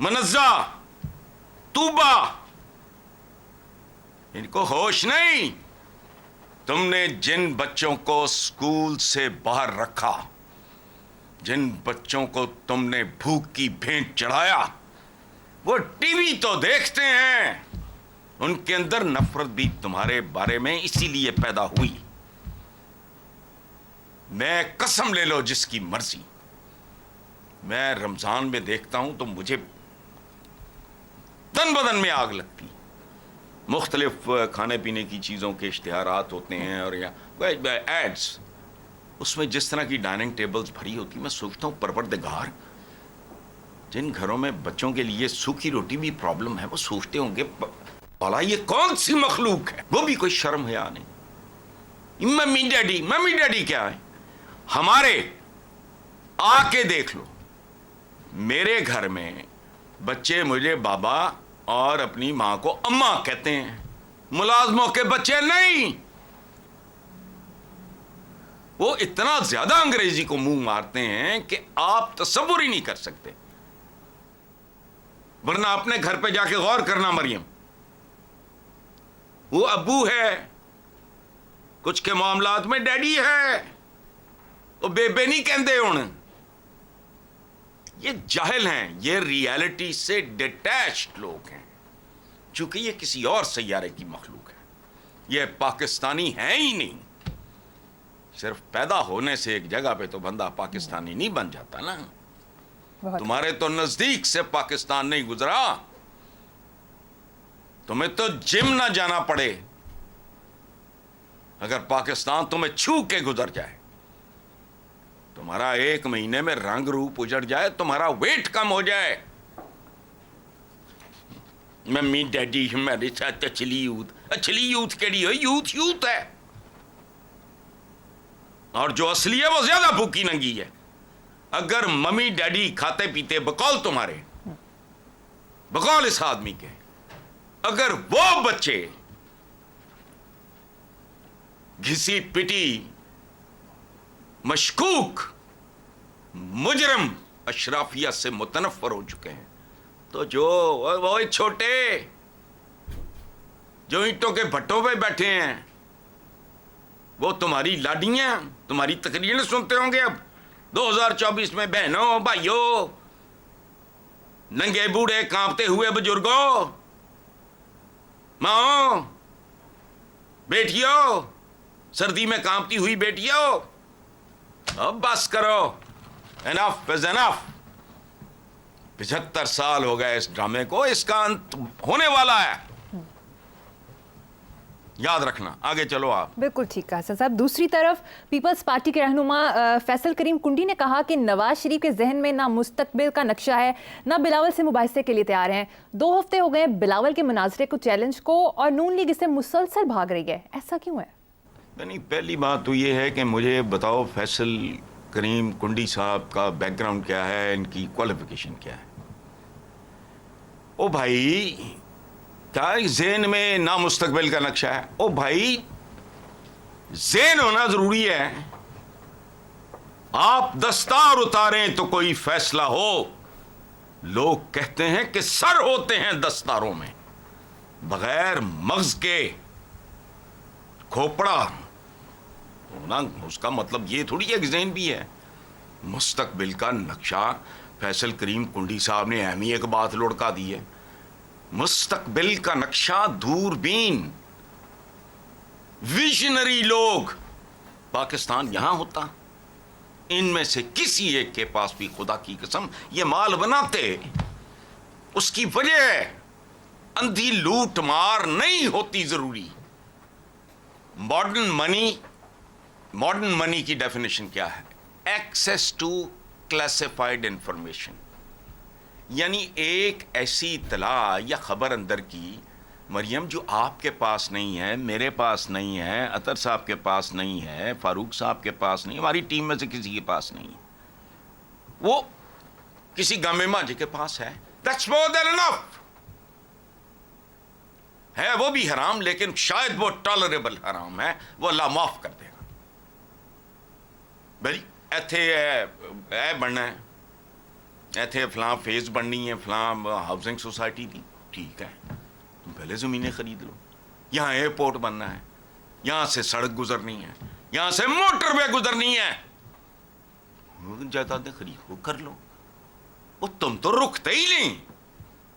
منزہ، طوبہ، ان کو ہوش نہیں؟ تم نے جن بچوں کو اسکول سے باہر رکھا، جن بچوں کو تم نے بھوک کی بھینٹ چڑھایا، وہ ٹی وی تو دیکھتے ہیں، ان کے اندر نفرت بھی تمہارے بارے میں اسی لیے پیدا ہوئی۔ میں قسم لے لو جس کی مرضی، میں رمضان میں دیکھتا ہوں تو مجھے تن بدن میں آگ لگتی۔ مختلف کھانے پینے کی چیزوں کے اشتہارات ہوتے ہیں اور ایڈز، اس میں جس طرح کی ڈائننگ ٹیبلز بھری ہوتی، میں سوچتا ہوں پروردگار، جن گھروں میں بچوں کے لیے سوکھی روٹی بھی پرابلم ہے، وہ سوچتے ہوں گے بھلا یہ کون سی مخلوق ہے، وہ بھی کوئی شرم حیا نہیں۔ ممی ڈیڈی کیا ہے ہمارے؟ آ کے دیکھ لو، میرے گھر میں بچے مجھے بابا اور اپنی ماں کو اماں کہتے ہیں، ملازموں کے بچے نہیں۔ وہ اتنا زیادہ انگریزی کو منہ مارتے ہیں کہ آپ تصور ہی نہیں کر سکتے۔ ورنہ اپنے گھر پہ جا کے غور کرنا مریم، وہ ابو ہے، کچھ کے معاملات میں ڈیڈی ہے، وہ بیبے نہیں کہندے ہوں۔ یہ جاہل ہیں، یہ ریالٹی سے ڈیٹیچڈ لوگ ہیں، چونکہ یہ کسی اور سیارے کی مخلوق ہے، یہ پاکستانی ہے ہی نہیں۔ صرف پیدا ہونے سے ایک جگہ پہ تو بندہ پاکستانی نہیں بن جاتا نا۔ تمہارے تو نزدیک سے پاکستان نہیں گزرا، تمہیں تو جم نہ جانا پڑے اگر پاکستان تمہیں چھو کے گزر جائے، تمہارا ایک مہینے میں رنگ روپ اجڑ جائے، تمہارا ویٹ کم ہو جائے، ممی ڈیڈی ہمارے ساتھ اچھلی یوتھ کیڑی ہو، یوتھ ہے، اور جو اصلی ہے وہ زیادہ بھوکی ننگی ہے۔ اگر ممی ڈیڈی کھاتے پیتے بقول تمہارے، بقول اس آدمی کے، اگر وہ بچے گھسی پٹی مشکوک مجرم اشرافیہ سے متنفر ہو چکے ہیں، تو جو وہ چھوٹے جو اینٹوں کے بھٹوں پہ بیٹھے ہیں، وہ تمہاری لاڈیاں تمہاری تقریریں سنتے ہوں گے اب 2024 میں، بہنوں بھائیوں، ننگے بوڑھے کانپتے ہوئے بزرگوں، ماں بیٹیوں، سردی میں کانپتی ہوئی بیٹیوں، اب بس کرو، انف از انف۔ 75 سال ہو گئے اس ڈرامے کو، اس کا انت ہونے والا ہے، یاد رکھنا۔ آگے چلو آپ۔ بالکل ٹھیک کہا حسن صاحب۔ دوسری طرف پیپلز پارٹی کے رہنما فیصل کریم کنڈی نے کہا کہ نواز شریف کے ذہن میں نہ مستقبل کا نقشہ ہے، نہ بلاول سے مباحثے کے لیے تیار ہیں۔ 2 ہفتے ہو گئے بلاول کے مناظرے کو چیلنج کو، اور نون لیگ اسے مسلسل بھاگ رہی ہے، ایسا کیوں ہے؟ یعنی پہلی بات تو یہ ہے کہ مجھے بتاؤ فیصل کریم کنڈی صاحب کا بیک گراؤنڈ کیا ہے، ان کی کوالیفیکیشن کیا ہے؟ او بھائی، کیا ذہن میں نا مستقبل کا نقشہ ہے؟ او بھائی، ذہن ہونا ضروری ہے، آپ دستار اتاریں تو کوئی فیصلہ ہو۔ لوگ کہتے ہیں کہ سر ہوتے ہیں دستاروں میں، بغیر مغز کے کھوپڑا ہونا، اس کا مطلب یہ تھوڑی ہے کہ ذہن بھی ہے۔ مستقبل کا نقشہ فیصل کریم کنڈی صاحب نے اہم ہی ایک بات لڑکا دی ہے، مستقبل کا نقشہ دوربین، ویژنری لوگ پاکستان یہاں ہوتا، ان میں سے کسی ایک کے پاس بھی خدا کی قسم یہ مال بناتے، اس کی وجہ اندھی لوٹ مار نہیں ہوتی ضروری۔ ماڈرن منی کی ڈیفینیشن کیا ہے؟ ایکسیس ٹو کلاسیفائڈ انفارمیشن، یعنی ایک ایسی اطلاع یا خبر اندر کی مریم جو آپ کے پاس نہیں ہے، میرے پاس نہیں ہے، اطہر صاحب کے پاس نہیں ہے، فاروق صاحب کے پاس نہیں، ہماری ٹیم میں سے کسی کے پاس نہیں ہے، وہ کسی گامے ماجے کے پاس ہے۔ That's more than enough۔ ہے وہ بھی حرام، لیکن شاید وہ ٹالریبل حرام ہے، وہ اللہ معاف کر دے گا۔ بھائی ایتھے اے بننا ہے، ایتھے فلاں فیز بننی ہے, فلاں ہاؤسنگ سوسائٹی تھی, ٹھیک ہے تم پہلے زمینیں خرید لو. یہاں ایئرپورٹ بننا ہے, یہاں سے سڑک گزرنی ہے, یہاں سے موٹر وے گزرنی ہے, جائیدادیں خرید وہ کر لو. وہ تم تو رکتے ہی نہیں,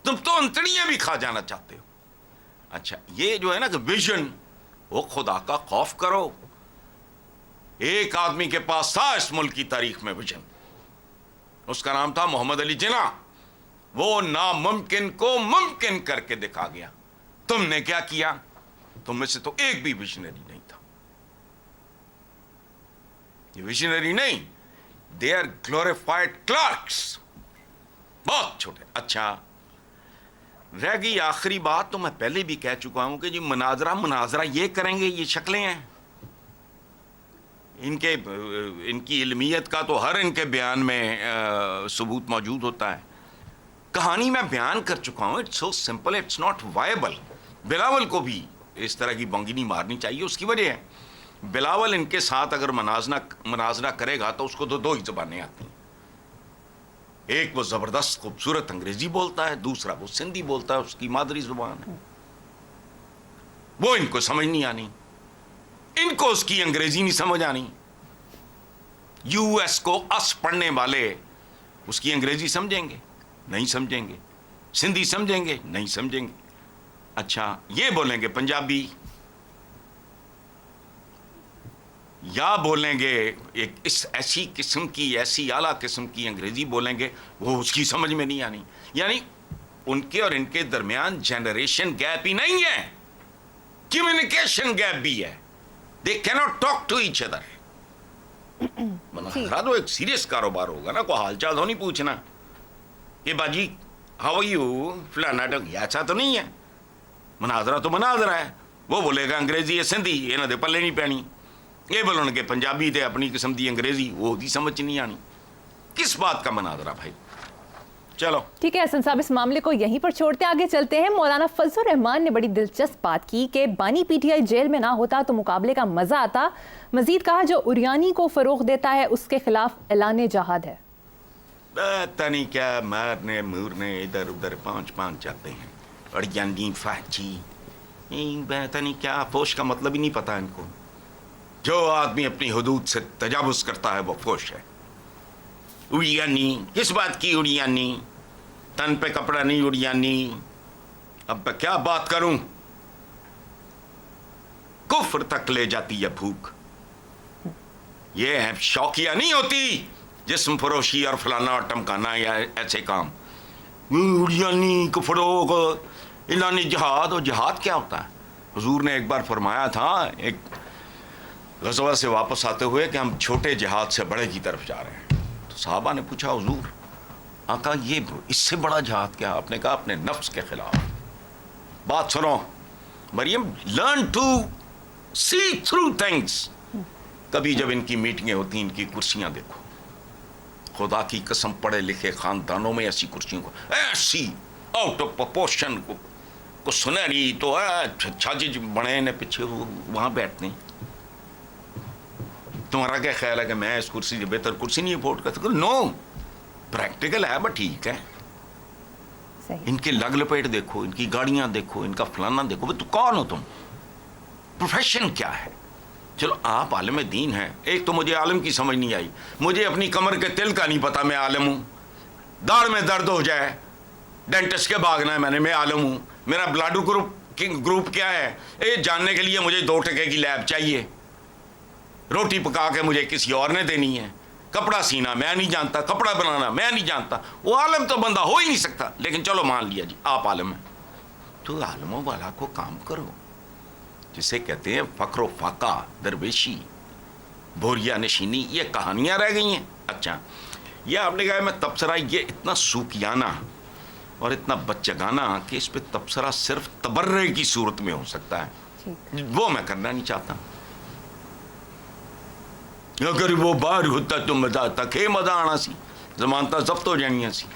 تم تو انتڑیاں بھی کھا جانا چاہتے ہو. اچھا یہ جو ہے نا کہ ویژن, وہ خدا کا خوف کرو. ایک آدمی کے پاس تھا اس ملک کی تاریخ میں ویژن, اس کا نام تھا محمد علی جناح. وہ ناممکن کو ممکن کر کے دکھا گیا. تم نے کیا کیا؟ تم میں سے تو ایک بھی ویژنری نہیں تھا. یہ ویژنری نہیں, دے آر گلوریفائڈ کلرکس, بہت چھوٹے. اچھا رہ گئی آخری بات, تو میں پہلے بھی کہہ چکا ہوں کہ جی مناظرہ یہ کریں گے, یہ شکلیں ہیں ان کی علمیت کا تو ہر ان کے بیان میں ثبوت موجود ہوتا ہے. کہانی میں بیان کر چکا ہوں, it's so simple, it's not viable. Bilawal کو بھی اس طرح کی بونگی نہیں مارنی چاہیے. اس کی وجہ ہے بلاول ان کے ساتھ اگر مناظرہ کرے گا تو اس کو تو دو ہی زبانیں آتی ہیں. ایک وہ زبردست خوبصورت انگریزی بولتا ہے, دوسرا وہ سندھی بولتا ہے, اس کی مادری زبان ہے. وہ ان کو سمجھ نہیں آنی, ان کو اس کی انگریزی نہیں سمجھ آنی. یو ایس کو اس پڑھنے والے اس کی انگریزی سمجھیں گے؟ نہیں سمجھیں گے. سندھی سمجھیں گے؟ نہیں سمجھیں گے. اچھا یہ بولیں گے پنجابی, یا بولیں گے ایک اس ایسی قسم کی, ایسی اعلیٰ قسم کی انگریزی بولیں گے, وہ اس کی سمجھ میں نہیں آنی. یعنی ان کے اور ان کے درمیان جنریشن گیپ ہی نہیں ہے, کمیونیکیشن گیپ بھی ہے. They can't talk to each other. مناظرہ تو ایک سیریس کاروبار ہوگا نا, کوئی حال چال تو نہیں پوچھنا کہ باجی ہاؤ آر یو فلانا, ایسا تو نہیں ہے. مناظرہ تو مناظرہ ہے. وہ بولے گا انگریزی ہے سندھی, انہوں دے پلے نہیں پینی. یہ بولن گے پنجابی تے اپنی قسم دی انگریزی, وہ دی سمجھ نہیں آنی. کس بات کا مناظرہ بھائی؟ چلو ٹھیک ہے حسن صاحب, اس معاملے کو یہیں پر چھوڑتے آگے چلتے ہیں. مولانا فضل الرحمان نے بڑی دلچسپ بات کی کہ بانی پی ٹی آئی جیل میں نہ ہوتا تو مقابلے کا مزہ آتا. مزید کہا جو اریانی کو فروغ دیتا ہے اس کے خلاف اعلان جہاد ہے. پتہ نہیں کیا مارنے مورنے ادھر ادھر پانچ جاتے ہیں. اریانی فحچی, پتہ نہیں کیا فوش کا مطلب ہی نہیں پتا ان کو. جو آدمی اپنی حدود سے تجاوز کرتا ہے وہ فوش ہے. اڑیانی, کس بات کی اڑیانی؟ تن پہ کپڑا نہیں اڑیانی. اب میں کیا بات کروں, کفر تک لے جاتی ہے بھوک. یہ شوقیہ نہیں ہوتی جسم فروشی اور فلانا اور ٹمکانا یا ایسے کام. اڑیانی کو فروغ, اعلان جہاد. اور جہاد کیا ہوتا ہے؟ حضور نے ایک بار فرمایا تھا ایک غزوہ سے واپس آتے ہوئے کہ ہم چھوٹے جہاد سے بڑے کی طرف جا رہے ہیں. تو صحابہ نے پوچھا حضور آقا یہ اس سے بڑا جہاد کیا؟ آپ نے کہا اپنے نفس کے خلاف. بات سنو Maryam, learn to see through things. کبھی جب ان کی میٹنگیں ہوتی ہیں, ان کی کرسیاں دیکھو, خدا کی قسم پڑھے لکھے خاندانوں میں ایسی کرسیوں کو ایسی آؤٹ آف پرپورشن کو سنہری تو چھاجی بڑے نے پیچھے وہاں بیٹھتے ہیں. تمہارا کیا خیال ہے کہ میں اس کرسی سے بہتر کرسی نہیں افورڈ کر سکتا؟ نو, پریکٹیکل ہے بٹ ٹھیک ہے. ان کے لگ لپیٹ دیکھو, ان کی گاڑیاں دیکھو, ان کا فلانا دیکھو. تو کون ہو تم؟ پروفیشن کیا ہے؟ چلو آپ عالم دین ہیں. ایک تو مجھے عالم کی سمجھ نہیں آئی, مجھے اپنی کمر کے تل کا نہیں پتا میں عالم ہوں. داڑھ میں درد ہو جائے ڈینٹسٹ کے بھاگنا ہے میں نے, میں عالم ہوں. میرا بلڈ گروپ کیا ہے یہ جاننے کے لیے مجھے 2 ٹکے کی لیب چاہیے. روٹی پکا کے مجھے کسی اور نے دینی ہے. کپڑا سینا میں نہیں جانتا, کپڑا بنانا میں نہیں جانتا. وہ عالم تو بندہ ہو ہی نہیں سکتا. لیکن چلو مان لیا جی آپ عالم ہیں, تو عالموں والا کو کام کرو. جسے کہتے ہیں فقر و فاقہ, درویشی, بوریا نشینی, یہ کہانیاں رہ گئی ہیں. اچھا یہ آپ نے کہا میں تبصرہ, یہ اتنا سوکیانہ اور اتنا بچگانہ کہ اس پہ تبصرہ صرف تبرے کی صورت میں ہو سکتا ہے, وہ میں کرنا نہیں چاہتا. اگر وہ باہر ہوتا تو مزہ آتا, کہ مزہ آنا سی, زمانتا ضبط ہو جانیاں سی.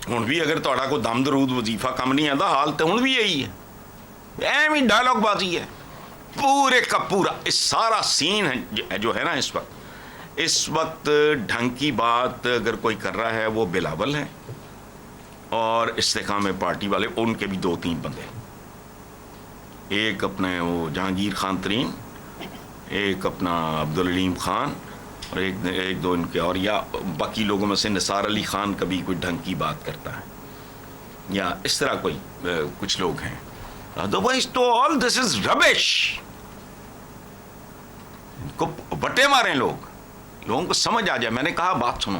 ہوں بھی اگر تھوڑا کو دم درود وظیفہ کم نہیں آتا, حال تو ہوں بھی یہی ہے. ایویں ڈائلاگ بازی ہے پورے کا پورا. اس سارا سین ہے جو ہے نا اس وقت, اس وقت ڈھنگ کی بات اگر کوئی کر رہا ہے وہ بلاول ہے اور استحکام پارٹی والے، ان کے بھی 2-3 بندے، ایک اپنے وہ جہانگیر خان ترین، ایک اپنا عبدالعلیم خان، اور ایک دو ان کے اور، یا باقی لوگوں میں سے نثار علی خان کبھی کوئی ڈھنگ کی بات کرتا ہے، یا اس طرح کوئی کچھ لوگ ہیں. ادروائز تو آل دس از ربش. کو بٹے ماریں لوگوں کو سمجھ آ جائے. میں نے کہا بات سنو،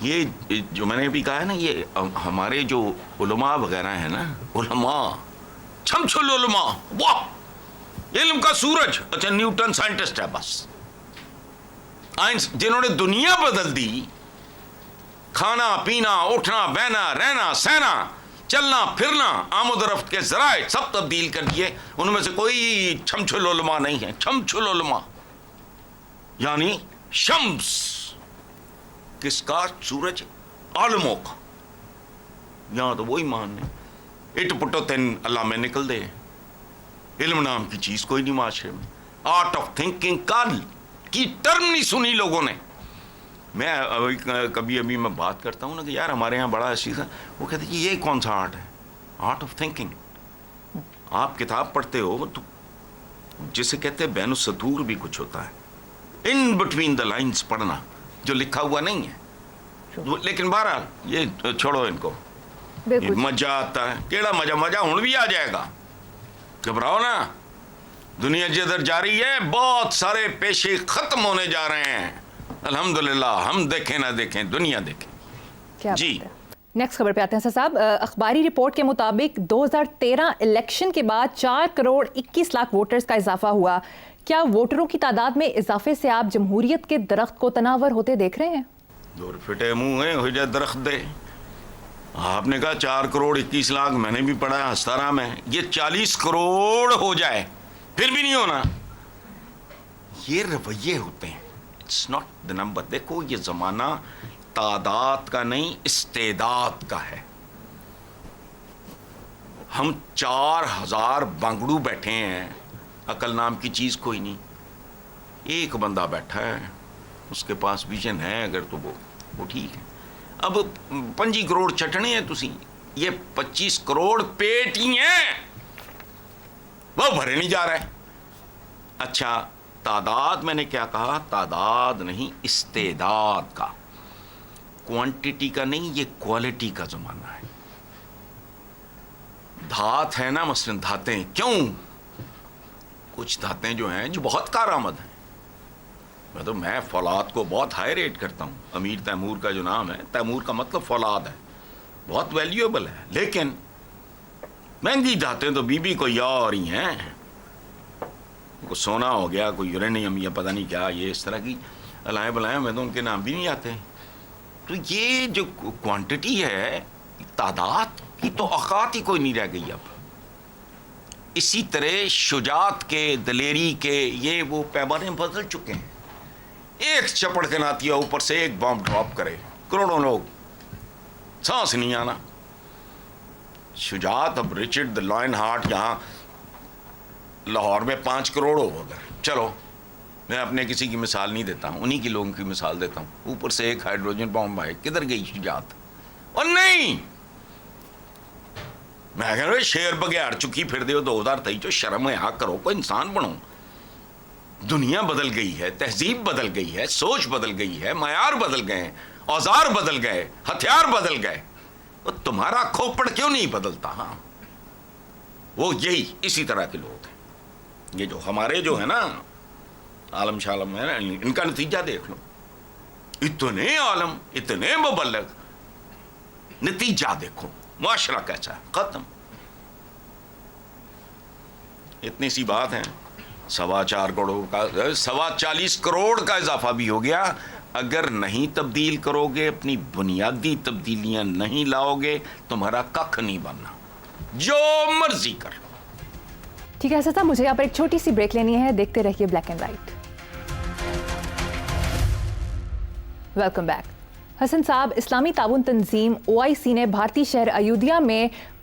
یہ جو میں نے بھی کہا ہے نا، یہ ہمارے جو علماء وغیرہ ہیں نا، علماء چھمچھل علماء، واہ علم کا سورج. اچھا نیوٹن سائنٹسٹ ہے بس، جنہوں نے دنیا بدل دی، کھانا پینا اٹھنا بینا رہنا سہنا چلنا پھرنا آمد و رفت کے ذرائع سب تبدیل کر دیے. ان میں سے کوئی چھمچھل علماء نہیں ہے. چھمچھل علماء یعنی شمس کس کا؟ سورج عالموں کا. یہاں تو وہی ماننے اٹ پٹو تین اللہ میں نکل دے. علم نام کی چیز کوئی نہیں معاشرے میں. آرٹ آف تھنکنگ کی ٹرم نہیں سنی لوگوں نے. میں کبھی میں بات کرتا ہوں نا کہ یار ہمارے یہاں بڑا چیز ہے، وہ کہتے ہیں یہ کون سا آرٹ ہے؟ Art of thinking. آپ کتاب پڑھتے ہو تو جسے کہتے ہیں بین السطور بھی کچھ ہوتا ہے، ان بٹوین دا لائنز پڑھنا، جو لکھا ہوا نہیں ہے. لیکن بہرحال یہ چھوڑو ان کو. مزہ آتا ہے، کیڑا مزہ ہوں بھی آ جائے گا. گھبراؤ نا، دنیا جدھر جا رہی ہے بہت سارے پیشے ختم ہونے جا رہے ہیں. الحمدللہ ہم دیکھیں نہ دیکھیں دنیا دیکھیں. جی نیکسٹ خبر پہ آتے ہیں صاحب. اخباری رپورٹ کے مطابق 2013 الیکشن کے بعد 4 کروڑ 21 لاکھ ووٹرز کا اضافہ ہوا. کیا ووٹروں کی تعداد میں اضافے سے آپ جمہوریت کے درخت کو تناور ہوتے دیکھ رہے ہیں؟ دور پھٹے منہ ہیں ہو جائے درخت دے. آپ نے کہا 4 کروڑ 21 لاکھ، میں نے بھی پڑھا ہنستا رہا میں. یہ 40 کروڑ ہو جائے پھر بھی نہیں ہونا. یہ رویے ہوتے ہیں. It's not the number. دیکھو یہ زمانہ تعداد کا نہیں استعداد کا ہے. ہم 4000 بانگڑو بیٹھے ہیں، عقل نام کی چیز کوئی نہیں. ایک بندہ بیٹھا ہے، اس کے پاس ویژن ہے اگر تو وہ ٹھیک ہے. اب 25 کروڑ چٹنے ہیں تسی، یہ 25 کروڑ پیٹ ہی ہیں، وہ بھرے نہیں جا رہے. اچھا تعداد، میں نے کیا کہا؟ تعداد نہیں استعداد کا، کوانٹٹی کا نہیں. یہ کوالٹی کا زمانہ ہے. دھات ہے نا، مثلا دھاتیں، کیوں کچھ دھاتیں جو ہیں جو بہت کارآمد ہیں. میں فولاد کو بہت ہائی ریٹ کرتا ہوں. امیر تیمور کا جو نام ہے، تیمور کا مطلب فولاد ہے، بہت ویلیویبل ہے. لیکن مہنگی دھاتیں تو بی کو یا اور ہی ہیں. کوئی سونا ہو گیا، کوئی یورینیم یا پتہ نہیں کیا، یہ اس طرح کی الائیں بلائیں میں تو ان کے نام بھی نہیں آتے. تو یہ جو کوانٹٹی ہے، تعداد کی تو اوقات ہی کوئی نہیں رہ گئی اب. اسی طرح شجاعت کے، دلیری کے، یہ وہ پیمانے بدل چکے ہیں. ایک چپڑ کے ناتیا اوپر سے ایک بم ڈراپ کرے، کروڑوں لوگ سانس نہیں آنا. شجاعت، اب رچرڈ دا لائن ہارٹ یہاں لاہور میں 5 کروڑ ہو اگر، چلو میں اپنے کسی کی مثال نہیں دیتا ہوں، انہی کی لوگوں کی مثال دیتا ہوں. اوپر سے ایک ہائیڈروجن بم آئے، کدھر گئی شجاعت؟ اور نہیں، میں کہہ رہا ہوں شیر بگیار چکی پھر دے 2023 شرم حیا کرو، کوئی انسان بنو. دنیا بدل گئی ہے، تہذیب بدل گئی ہے، سوچ بدل گئی ہے، معیار بدل گئے، اوزار بدل گئے، ہتھیار بدل گئے. تمہارا کھوپڑ کیوں نہیں بدلتا؟ ہاں وہ یہی اسی طرح کے لوگ ہیں. یہ جو ہمارے جو ہے نا عالم شالم ہے نا، ان کا نتیجہ دیکھ لو. اتنے عالم، اتنے مبلغ، نتیجہ دیکھو معاشرہ کیسا ہے. ختم. اتنی سی بات ہے. 4.25 کروڑ کا 40 کروڑ کا اضافہ بھی ہو گیا. اگر نہیں تبدیل کرو گے، اپنی بنیادی تبدیلیاں نہیں لاؤ گے، تمہارا ککھ نہیں بننا، جو مرضی کر لو. ٹھیک ہے صاحب، مجھے یہاں پر ایک چھوٹی سی بریک لینی ہے. دیکھتے رہیے black and white. Welcome back. Hasan صاحب، اسلامی تعاون تنظیم OIC نے بھارتی شہر ایودھیا میں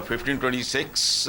1526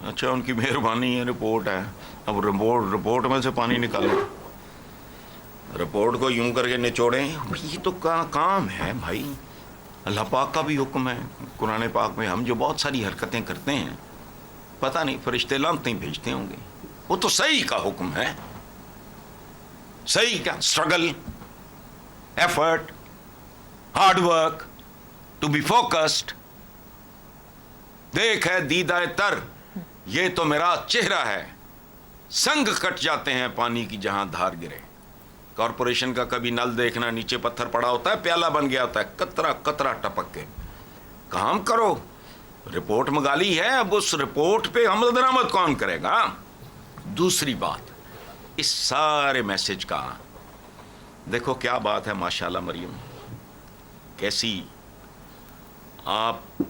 اچھا ان کی مہربانی ہے, رپورٹ ہے, اب رپورٹ میں سے پانی نکالو, رپورٹ کو یوں کر کے نچوڑیں, یہ تو کام ہے بھائی. اللہ پاک کا بھی حکم ہے قرآن پاک میں. ہم جو بہت ساری حرکتیں کرتے ہیں پتہ نہیں فرشتے لعنتیں بھیجتے ہوں گے, وہ تو صحیح کا حکم ہے. صحیح کیا, struggle, effort, hard work, to be focused. دیکھ ہے دیدہ تر, یہ تو میرا چہرہ ہے, سنگ کٹ جاتے ہیں پانی کی جہاں دھار گرے. کارپوریشن کا کبھی نل دیکھنا, نیچے پتھر پڑا ہوتا ہے, پیالہ بن گیا ہوتا ہے, قطرہ قطرہ ٹپک کے. کام کرو, رپورٹ منگا لی ہے, اب اس رپورٹ پہ عمل درآمد کون کرے گا؟ دوسری بات, اس سارے میسج کا دیکھو کیا بات ہے ماشاءاللہ مریم, کیسی آپ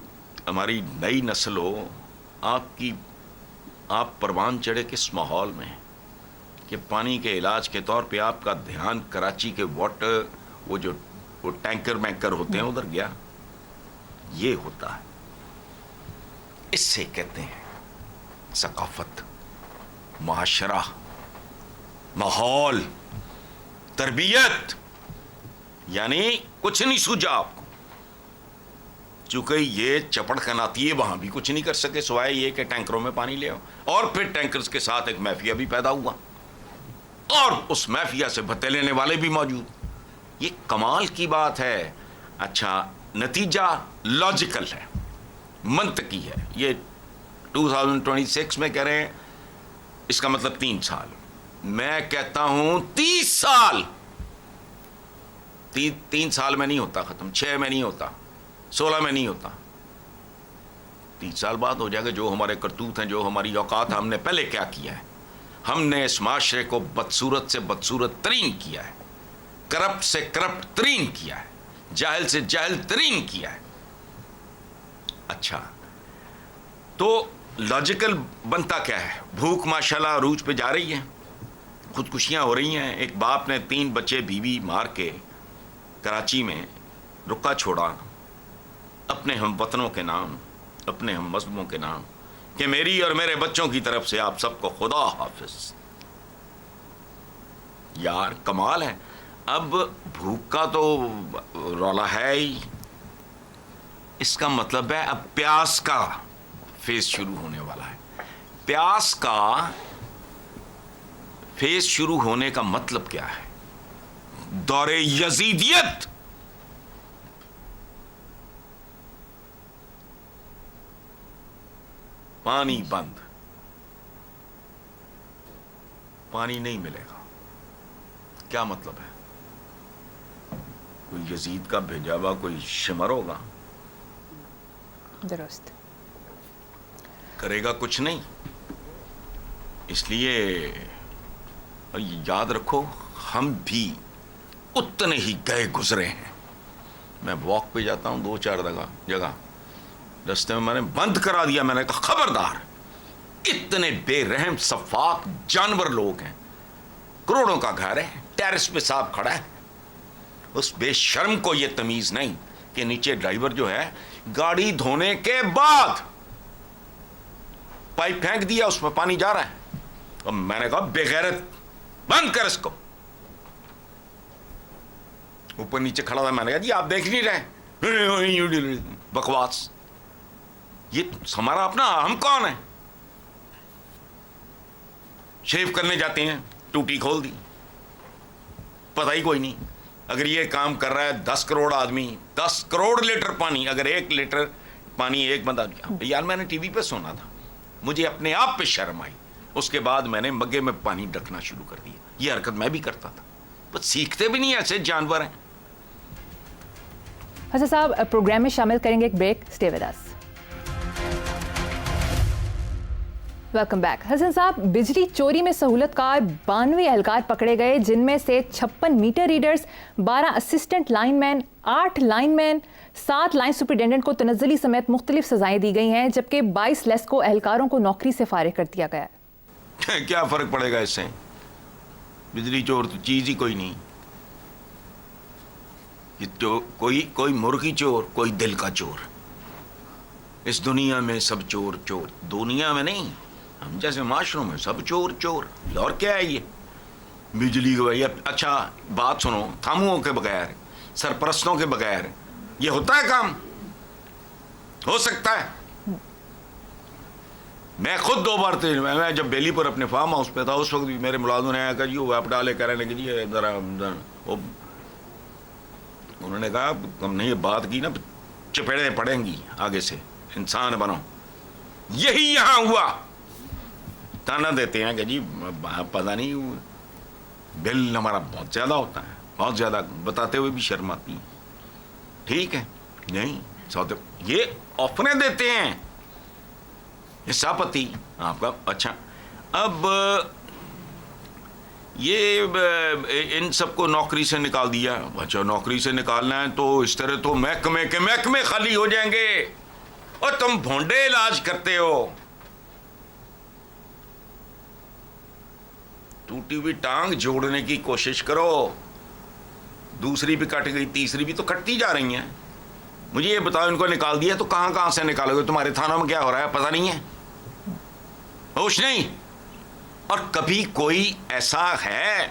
ہماری نئی نسل ہو, آپ پروان چڑھے کس ماحول میں کہ پانی کے علاج کے طور پہ آپ کا دھیان کراچی کے واٹر وہ ٹینکر مینکر ہوتے ہیں ادھر گیا. یہ ہوتا ہے, اس سے کہتے ہیں ثقافت, معاشرہ, ماحول, تربیت. یعنی کچھ نہیں سوجا آپ کو, چونکہ یہ چپڑ کناتی ہے, وہاں بھی کچھ نہیں کر سکے سوائے یہ کہ ٹینکروں میں پانی لے آؤ. اور پھر ٹینکرز کے ساتھ ایک مافیا بھی پیدا ہوا, اور اس مافیا سے بھتے لینے والے بھی موجود. یہ کمال کی بات ہے. اچھا, نتیجہ لاجیکل ہے, منطقی ہے. یہ 2026 میں کہہ رہے ہیں, اس کا مطلب 3 سال. میں کہتا ہوں 30 سال. 3 سال میں نہیں ہوتا ختم, 6 میں نہیں ہوتا, 16 میں نہیں ہوتا. 30 سال بعد ہو جائے گا. جو ہمارے کرتوت ہیں, جو ہماری اوقات, ہم نے پہلے کیا کیا ہے. ہم نے اس معاشرے کو بدصورت سے بدصورت ترین کیا ہے, کرپٹ سے کرپٹ ترین کیا ہے, جاہل سے جاہل ترین کیا ہے. اچھا, تو لاجیکل بنتا کیا ہے؟ بھوک ماشاءاللہ عروج پہ جا رہی ہے, خودکشیاں ہو رہی ہیں. ایک باپ نے 3 بچے بیوی مار کے کراچی میں رکا چھوڑا اپنے ہم وطنوں کے نام, اپنے ہم مذہبوں کے نام, کہ میری اور میرے بچوں کی طرف سے آپ سب کو خدا حافظ. یار کمال ہے. اب بھوک کا تو رولا ہے ہی, اس کا مطلب ہے اب پیاس کا فیز شروع ہونے والا ہے. پیاس کا فیز شروع ہونے کا مطلب کیا ہے؟ دور یزیدیت. پانی بند, پانی نہیں ملے گا. کیا مطلب ہے؟ کوئی یزید کا بھیجا ہوا کوئی شمر ہوگا, درست کرے گا کچھ نہیں. اس لیے یاد رکھو, ہم بھی اتنے ہی گئے گزرے ہیں. میں واک پہ جاتا ہوں 2-4 جگہ, رستے میں نے بند کرا دیا. میں نے کہا خبردار, اتنے بے رحم صفاق جانور لوگ ہیں, کروڑوں کا گھر ہے, ٹیرس پہ صاحب کھڑا ہے. اس بے شرم کو یہ تمیز نہیں کہ نیچے ڈرائیور جو ہے گاڑی دھونے کے بعد پائپ پھینک دیا, اس میں پانی جا رہا ہے. اور میں نے کہا بے غیرت, بند کر اس کو. اوپر نیچے کھڑا تھا, میں نے کہا جی آپ دیکھ نہیں رہے, بکواس. یہ ہمارا اپنا, ہم کون ہیں؟ شیو کرنے جاتے ہیں, ٹوٹی کھول دی, پتہ ہی کوئی نہیں. اگر یہ کام کر رہا ہے 10 کروڑ آدمی, 10 کروڑ لیٹر پانی, اگر 1 لیٹر پانی ایک بندہ دیا. یار میں نے ٹی وی پہ سنا تھا, مجھے اپنے آپ پہ شرم آئی. اس کے بعد میں نے مگے میں پانی رکھنا شروع کر دیا. یہ حرکت میں بھی کرتا تھا, بس سیکھتے بھی نہیں, ایسے جانور ہیں. حسن صاحب پروگرام میں شامل کریں گے ایک break, stay with us. Welcome back. Hasan صاحب, بجلی چوری میں سہولت کار 92 اہلکار پکڑے گئے, جن میں سے 56 میٹر ریڈرز, 12 اسسٹنٹ لائن مین, 8 لائن مین, 7 لائن سپرنٹینڈنٹ کو تنزلی سمیت مختلف سزائیں دی گئی ہیں, جبکہ 22 لیسکو اہلکاروں کو نوکری سے فارغ کر دیا گیا ہے. کیا فرق پڑے گا اس سے؟ بجلی چور تو چیز ہی کوئی نہیں. کوئی مرغی چور, کوئی دل کا چور. اس دنیا میں سب چور چور. دنیا میں نہیں, ہم جیسے معاشروں میں سب چور چور. اور کیا ہے یہ بجلی گواہی؟ اچھا بات سنو, تھاموؤں کے بغیر, سرپرستوں کے بغیر یہ ہوتا ہے کام؟ ہو سکتا ہے؟ میں خود 2 بار تھے, میں جب بیلی پر اپنے فارم ہاؤس پہ تھا اس وقت بھی میرے ملازم نے آیا کہ جی وہ آپ ڈالے کہہ رہے ہیں کہ جی ذرا انہوں نے کہا ہم نے یہ بات کی نا چپیڑیں پڑیں گی آگے سے, انسان بنو. یہی یہاں ہوا. تانا دیتے ہیں کہ جی پتہ نہیں بل ہمارا بہت زیادہ ہوتا ہے, بہت زیادہ, بتاتے ہوئے بھی شرم آتی ہے. ٹھیک ہے, نہیں سوتے یہ آفریں دیتے ہیں حسابتی آپ کا. اچھا اب یہ ان سب کو نوکری سے نکال دیا. اچھا نوکری سے نکالنا ہے تو اس طرح تو محکمے کے محکمے خالی ہو جائیں گے, اور تم بھونڈے علاج کرتے ہو. ٹوٹی ہوئی ٹانگ جوڑنے کی کوشش کرو, دوسری بھی کٹ گئی, تیسری بھی تو کٹتی جا رہی ہیں. مجھے یہ بتاؤ ان کو نکال دیا تو کہاں کہاں سے نکالو گے؟ تمہارے تھانوں میں کیا ہو رہا ہے پتہ نہیں ہے, ہوش نہیں. اور کبھی کوئی ایسا ہے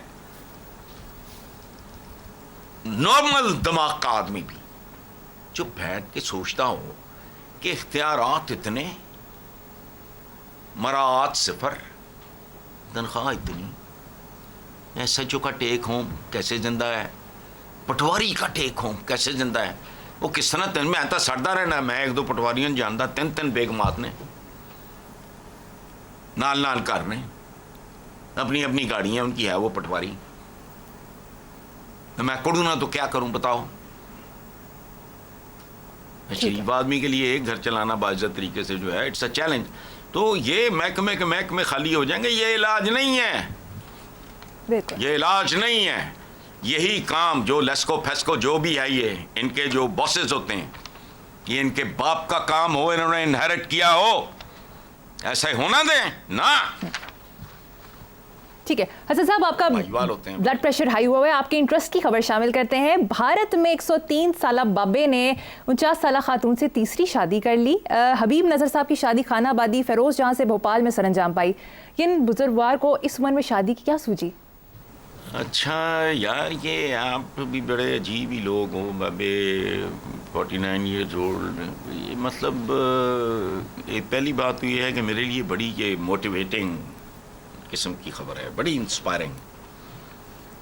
نارمل دماغ کا آدمی بھی جو بیٹھ کے سوچتا ہو کہ اختیارات اتنے, مراعات صفر, تنخواہ اتنی, ایس ایچ او کا ٹیک ہوم کیسے زندہ ہے, پٹواری کا ٹیک ہوم کیسے زندہ ہے؟ وہ کس طرح تن میں آتا سڑتا رہنا. میں 1-2 پٹواریاں جانتا, 3 بیگمات نے نال نال کرنے, اپنی اپنی گاڑیاں ان کی ہے وہ پٹواری. میں کڑوں نہ تو کیا کروں بتاؤ؟ غریب آدمی کے لیے ایک گھر چلانا باضابطہ طریقے سے جو ہے اٹس اے چیلنج. تو یہ محکمے کے محکمے خالی ہو جائیں گے. یہ علاج نہیں ہے, یہ علاج نہیں ہے. یہی کام جو لیسکو فیسکو جو بھی ہے, یہ ان کے جو باسز ہوتے ہیں, یہ ان کے باپ کا کام ہو, انہوں نے انہیرٹ کیا ہو, ایسا ہی ہونا دیں نا. ٹھیک ہے حسن صاحب, آپ کا بلڈ پریشر ہائی ہوا ہے, آپ کے انٹرسٹ کی خبر شامل کرتے ہیں. بھارت میں 103 سالہ بابے نے 49 سالہ خاتون سے تیسری شادی کر لی. حبیب نظر صاحب کی شادی خانہ آبادی فیروز جہاں سے بھوپال میں سر انجام پائی. ان بزرگوار کو اس عمر میں شادی کی کیا سوجی؟ اچھا یار, یہ آپ بھی بڑے عجیب ہی لوگ ہو. بابے 49 ایئرز اولڈ, یہ مطلب پہلی بات تو یہ ہے کہ میرے لیے بڑی یہ موٹیویٹنگ قسم کی خبر ہے, بڑی انسپائرنگ.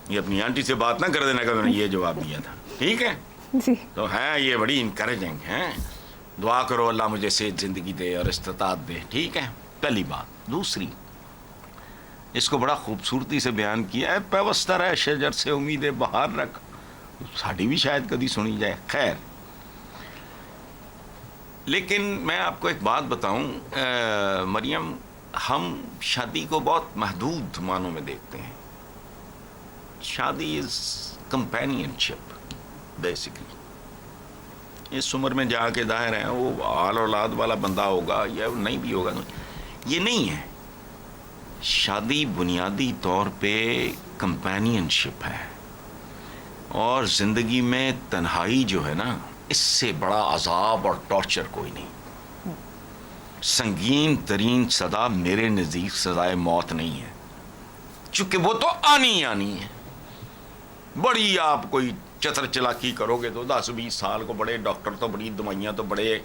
یہ اپنی آنٹی سے بات نہ کر دینا کہ میں نے یہ جواب دیا تھا, ٹھیک ہے جی. تو ہے یہ بڑی انکریجنگ ہے. دعا کرو اللہ مجھے صحت زندگی دے اور استطاعت دے, ٹھیک ہے, پہلی بات. دوسری, اس کو بڑا خوبصورتی سے بیان کیا ہے, پیوستہ رہ شجر سے امید بہار رکھ. ساڑھی بھی شاید کبھی سنی جائے. خیر, لیکن میں آپ کو ایک بات بتاؤں مریم, ہم شادی کو بہت محدود معنوں میں دیکھتے ہیں. شادی از کمپینین شپ بیسکلی. اس عمر میں جا کے ظاہر ہے وہ آل اولاد والا بندہ ہوگا یا نہیں بھی ہوگا, یہ نہیں ہے. شادی بنیادی طور پہ کمپینین شپ ہے, اور زندگی میں تنہائی جو ہے نا, اس سے بڑا عذاب اور ٹارچر کوئی نہیں. سنگین ترین سزا میرے نزدیک سزائے موت نہیں ہے, چونکہ وہ تو آنی ہے. بڑی آپ کوئی چتر چلاکی کرو گے تو 10-20 سال کو بڑے ڈاکٹر تو بڑی دوائیاں تو بڑے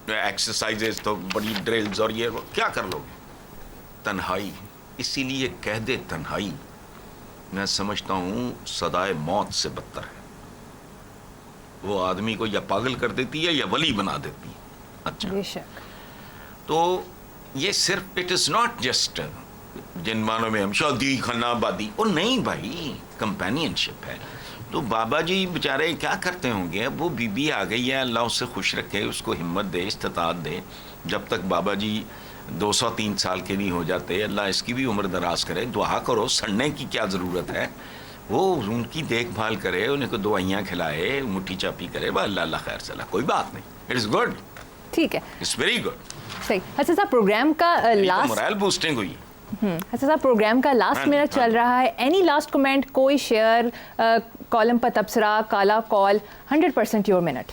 ایکسرسائزز تو بڑی ڈرلز اور یہ کیا کر لو گے. تنہائی, اسی لیے کہہ دے تنہائی میں سمجھتا ہوں سزائے موت سے بدتر ہے. وہ آدمی کو یا پاگل کر دیتی ہے یا ولی بنا دیتی ہے. اچھا بے شک. تو یہ صرف اٹ از ناٹ جسٹ جن معنوں میں ہم شادی خانہ آبادی, وہ نہیں بھائی, کمپینین شپ ہے. تو بابا جی بیچارے کیا کرتے ہوں گے, اب وہ بی بی آ گئی ہے, اللہ اسے خوش رکھے, اس کو ہمت دے, استطاعت دے. جب تک بابا جی 203 سال کے نہیں ہو جاتے, اللہ اس کی بھی عمر دراز کرے. دعا کرو, سڑنے کی کیا ضرورت ہے, وہ ان کی دیکھ بھال کرے, انہیں کو دوائیاں کھلائے, مٹھی چاپی کرے, اللہ خیر صلاح, کوئی بات نہیں. اٹ از گڈ, ٹھیک ہے, اٹس ویری گڈ. صحیح. حسن صاحب پروگرام کا لاسٹ مورائل بوسٹنگ ہوئی. حسن صاحب پروگرام کا لاسٹ منٹ چل رہا ہے. اینی لاسٹ کمنٹ, کوئی شیئر, کالم پر تبصرہ, کالا کال, 100% یور منٹ.